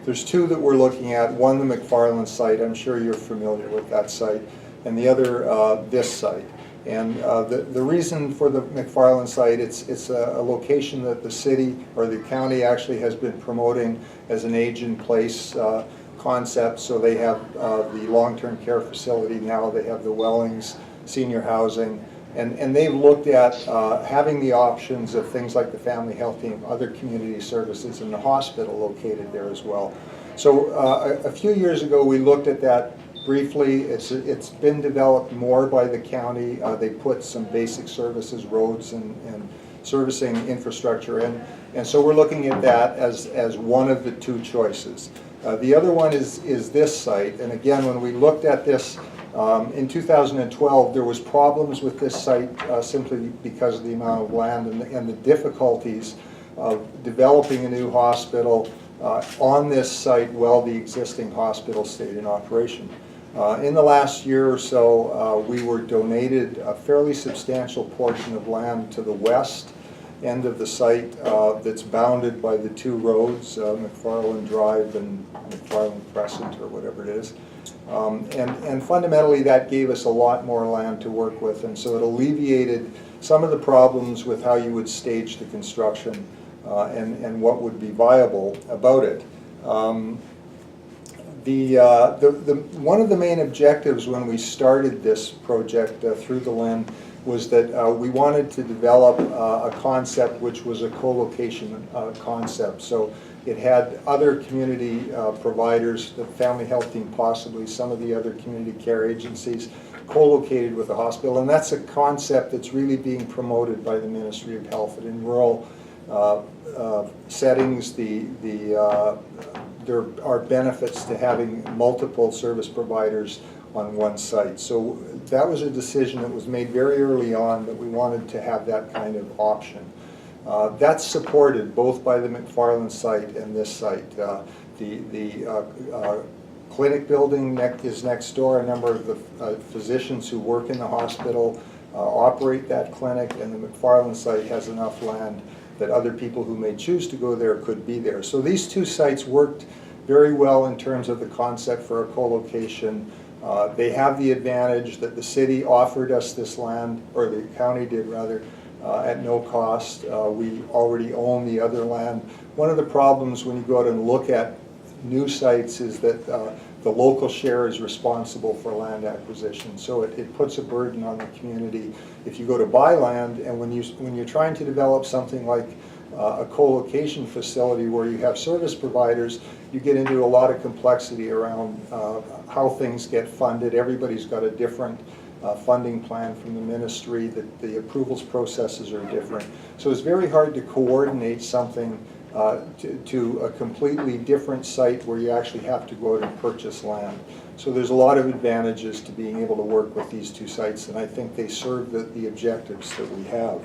There's two that we're looking at. One, the McFarland site. I'm sure you're familiar with that site. And the other, this site. And the reason for the McFarland site, it's a location that the city or the county actually has been promoting as an age-in-place concept. So they have the long-term care facility now, they have the Wellings senior housing, and they've looked at having the options of things like the family health team, other community services, and the hospital located there as well. So a few years ago we looked at that briefly. It's been developed more by the county. They put some basic services, roads and servicing infrastructure in, and so we're looking at that as one of the two choices. The other one is this site, and again, when we looked at this in 2012, there was problems with this site simply because of the amount of land and the difficulties of developing a new hospital on this site while the existing hospital stayed in operation. In the last year or so, we were donated a fairly substantial portion of land to the west end of the site that's bounded by the two roads, McFarland Drive and McFarland Crescent, or whatever it is. And fundamentally that gave us a lot more land to work with, and so it alleviated some of the problems with how you would stage the construction and what would be viable about it. One of the main objectives when we started this project through the LIN was that we wanted to develop a concept which was a co-location concept. So it had other community providers, the family health team possibly, some of the other community care agencies, co-located with the hospital, and that's a concept that's really being promoted by the Ministry of Health. And in rural settings, there are benefits to having multiple service providers on one site. So that was a decision that was made very early on, that we wanted to have that kind of option. That's supported both by the McFarland site and this site. The clinic building is next door. A number of the physicians who work in the hospital operate that clinic, and the McFarland site has enough land that other people who may choose to go there could be there. So these two sites worked very well in terms of the concept for a co-location. They have the advantage that the city offered us this land, or the county did rather, at no cost. We already own the other land. One of the problems when you go out and look at new sites is that the local share is responsible for land acquisition. So it puts a burden on the community if you go to buy land, and when you're trying to develop something like a co-location facility where you have service providers, you get into a lot of complexity around how things get funded. Everybody's got a different funding plan from the ministry, that the approvals processes are different. So it's very hard to coordinate something to a completely different site where you actually have to go out and purchase land. So there's a lot of advantages to being able to work with these two sites, and I think they serve the objectives that we have.